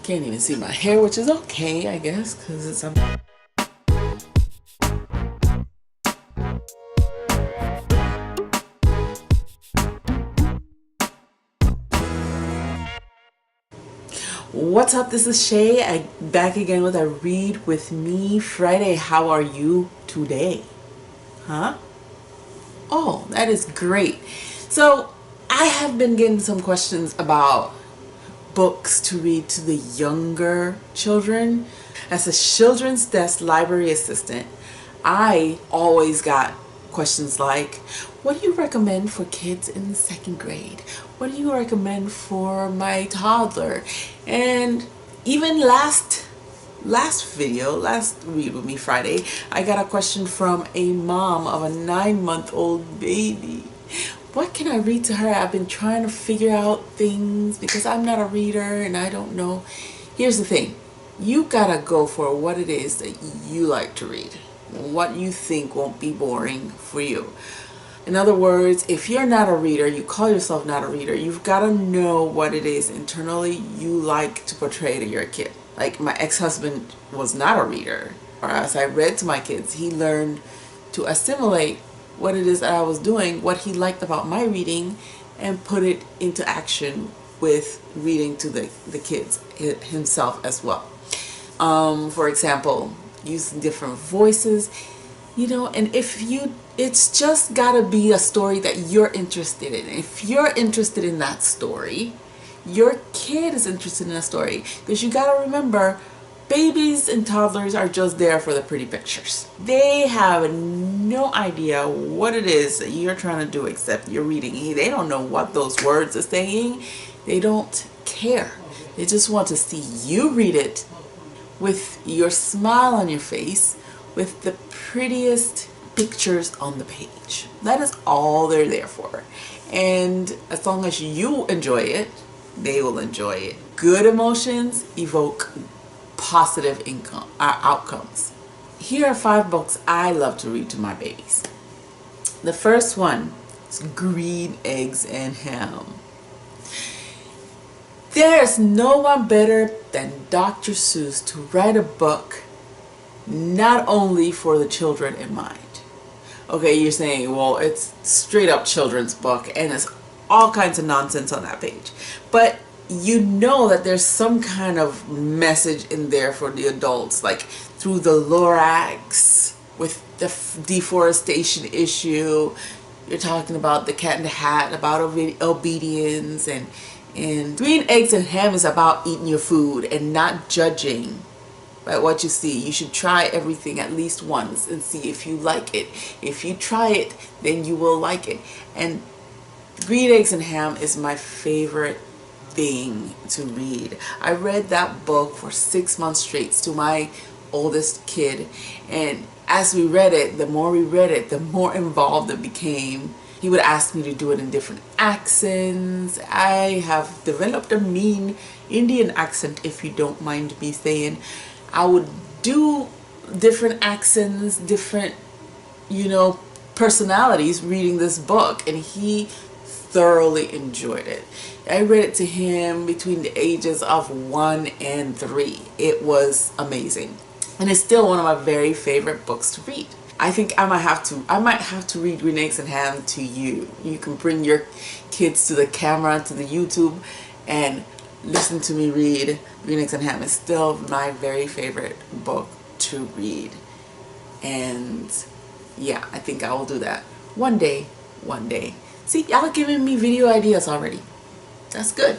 Can't even see my hair, which is okay, I guess, because it's What's up? This is Shay. I'm back again with a Read With Me Friday. How are you today? Huh? Oh, that is great. So, I have been getting some questions about books to read to the younger children. As a children's desk library assistant, I always got questions like, what do you recommend for kids in the second grade? What do you recommend for my toddler? And even last Read With Me Friday, I got a question from a mom of a 9-month-old baby. What can I read to her? I've been trying to figure out things because I'm not a reader and I don't know. Here's the thing. You gotta go for what it is that you like to read. What you think won't be boring for you. In other words, if you're not a reader, you call yourself not a reader, you've got to know what it is internally you like to portray to your kid. Like my ex-husband was not a reader. Or as I read to my kids, he learned to assimilate what it is that I was doing, what he liked about my reading, and put it into action with reading to the kids himself as well. For example, using different voices, you know, and it's just gotta be a story that you're interested in. If you're interested in that story, your kid is interested in a story, because you gotta remember, babies and toddlers are just there for the pretty pictures. They have no idea what it is that you're trying to do except you're reading. They don't know what those words are saying. They don't care. They just want to see you read it with your smile on your face, with the prettiest pictures on the page. That is all they're there for. And as long as you enjoy it, they will enjoy it. Good emotions evoke positive outcomes. Here are 5 books I love to read to my babies. The first one is Green Eggs and Ham. There's no one better than Dr. Seuss to write a book not only for the children in mind. Okay, you're saying, well, it's straight up children's book and there's all kinds of nonsense on that page. But you know that there's some kind of message in there for the adults, like through the Lorax, with the deforestation issue. You're talking about the Cat in the Hat, about obedience, and Green Eggs and Ham is about eating your food and not judging by what you see. You should try everything at least once and see if you like it. If you try it, then you will like it. And Green Eggs and Ham is my favorite thing to read. I read that book for 6 months straight to my oldest kid, and as we read it, the more we read it, the more involved it became. He would ask me to do it in different accents. I have developed a mean Indian accent, if you don't mind me saying. I would do different accents, different, you know, personalities reading this book, and he thoroughly enjoyed it. I read it to him between the ages of 1 and 3. It was amazing, and it's still one of my very favorite books to read. I think I might have to read Green Eggs and Ham to you. You can bring your kids to the camera, to the YouTube, and listen to me read Green Eggs and Ham. It's still my very favorite book to read. And yeah, I think I will do that one day. See, y'all are giving me video ideas already. That's good.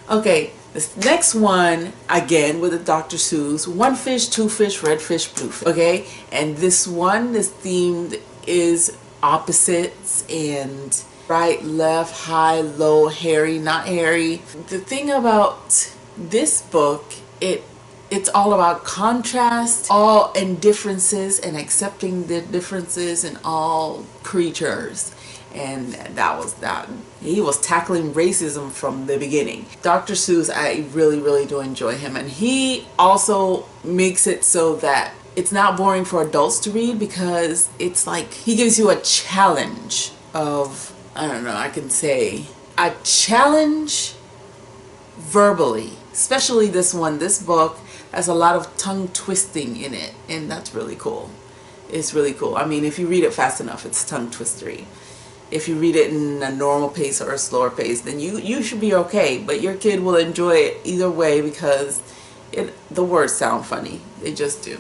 Okay, this next one, again with the Dr. Seuss, 1 fish, 2 fish, red fish, blue fish. Okay, and this themed is opposites and right, left, high, low, hairy, not hairy. The thing about this book, it's all about contrast, and differences, and accepting the differences in all creatures. And that was that. He was tackling racism from the beginning. Dr. Seuss, I really do enjoy him, and he also makes it so that it's not boring for adults to read, because it's like he gives you a challenge of, I don't know, I can say a challenge verbally. Especially this one. This book has a lot of tongue twisting in it, and that's really cool. It's really cool. I mean, if you read it fast enough, it's tongue twistery. If you read it in a normal pace or a slower pace, then you should be okay. But your kid will enjoy it either way because the words sound funny. They just do.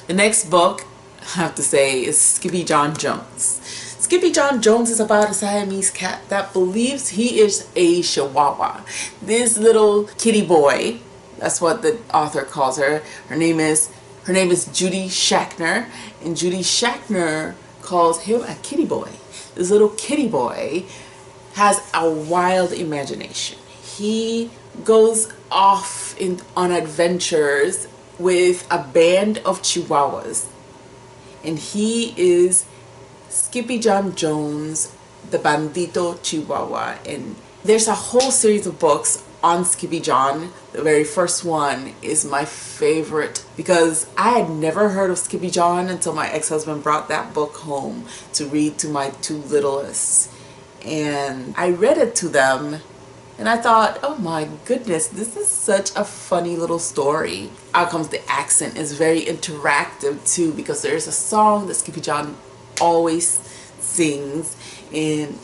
The next book, I have to say, is Skippy Jon Jones. Skippy Jon Jones is about a Siamese cat that believes he is a Chihuahua. This little kitty boy, that's what the author calls her. Her name is Judy Schachner, and Judy Schachner calls him a kitty boy. This little kitty boy has a wild imagination. He goes off on adventures with a band of Chihuahuas, and he is Skippy Jon Jones, the Bandito Chihuahua. And there's a whole series of books on Skippy Jon. The very first one is my favorite because I had never heard of Skippy Jon until my ex-husband brought that book home to read to my two littlest. And I read it to them and I thought, oh my goodness, this is such a funny little story. Out comes the accent. It's very interactive too because there's a song that Skippy Jon always sings and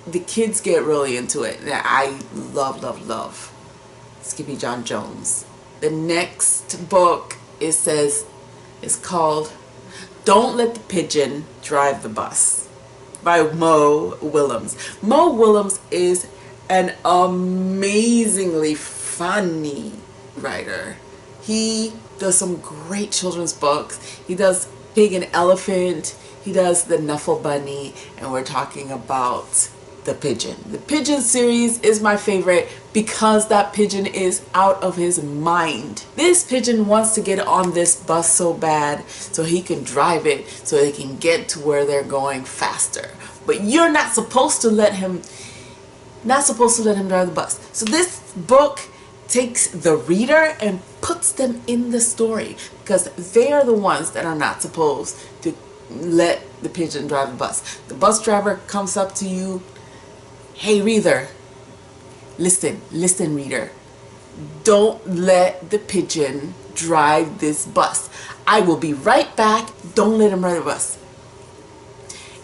the kids get really into it. And I love Skippy Jon Jones. The next book is called Don't Let the Pigeon Drive the Bus by Mo Willems. Mo Willems is an amazingly funny writer. He does some great children's books. He does Pig and Elephant. He does The Nuffle Bunny. And we're talking about the pigeon. The pigeon series is my favorite because that pigeon is out of his mind. This pigeon wants to get on this bus so bad so he can drive it so they can get to where they're going faster. But you're not supposed to let him drive the bus. So this book takes the reader and puts them in the story because they are the ones that are not supposed to let the pigeon drive the bus. The bus driver comes up to you, hey reader, listen reader, don't let the pigeon drive this bus. I will be right back. Don't let him ride the bus.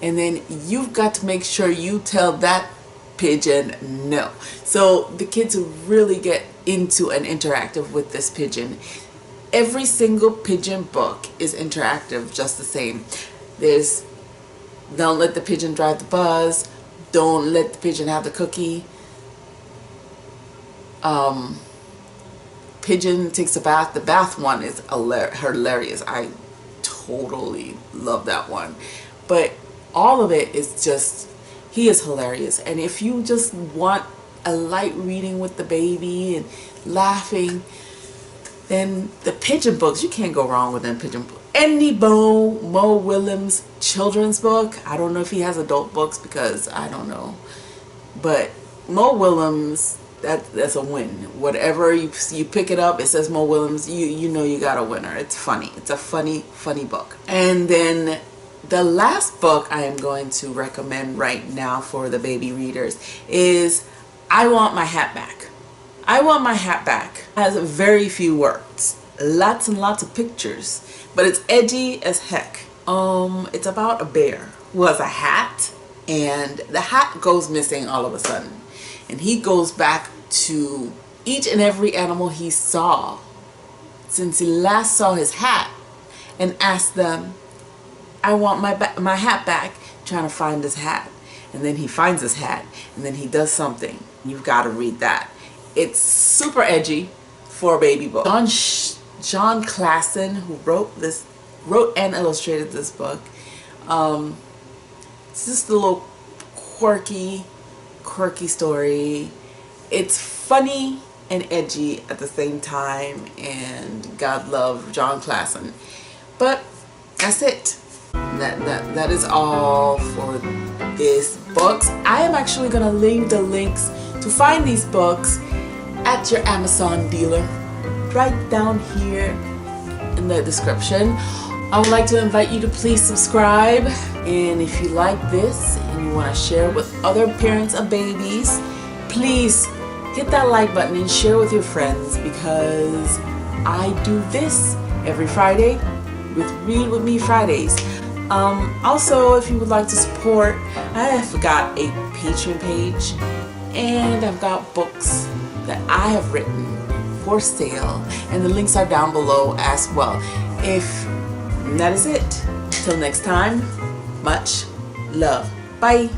And then you've got to make sure you tell that pigeon no. So the kids really get into and interactive with this pigeon. Every single pigeon book is interactive just the same. There's Don't Let the Pigeon Drive the Bus, Don't Let the Pigeon Have the Cookie, Pigeon Takes a Bath. The bath one is hilarious. I totally love that one. But all of it is just, he is hilarious. And if you just want a light reading with the baby and laughing, then the pigeon books, you can't go wrong with them pigeon books. Any Mo Willems children's book. I don't know if he has adult books because I don't know. But Mo Willems, that's a win. Whatever you pick it up, it says Mo Willems, you know you got a winner. It's funny. It's a funny book. And then the last book I am going to recommend right now for the baby readers is I Want My Hat Back. I Want My Hat Back has very few words, lots and lots of pictures, but it's edgy as heck. It's about a bear who has a hat, and the hat goes missing all of a sudden, and he goes back to each and every animal he saw since he last saw his hat and asks them, I want my hat back, trying to find his hat. And then he finds his hat, and then he does something. You've got to read that. It's super edgy for a baby book. John Klassen, who wrote and illustrated this book. It's just a little quirky story. It's funny and edgy at the same time, and God love John Klassen. But that's it. That is all for this books. I am actually gonna leave the links to find these books at your Amazon dealer right down here in the description. I would like to invite you to please subscribe, and if you like this and you want to share with other parents of babies, please hit that like button and share with your friends, because I do this every Friday with Read With Me Fridays. Also, if you would like to support, I have got a Patreon page, and I've got books that I have written for sale, and the links are down below as well. That is it. Till next time, much love. Bye.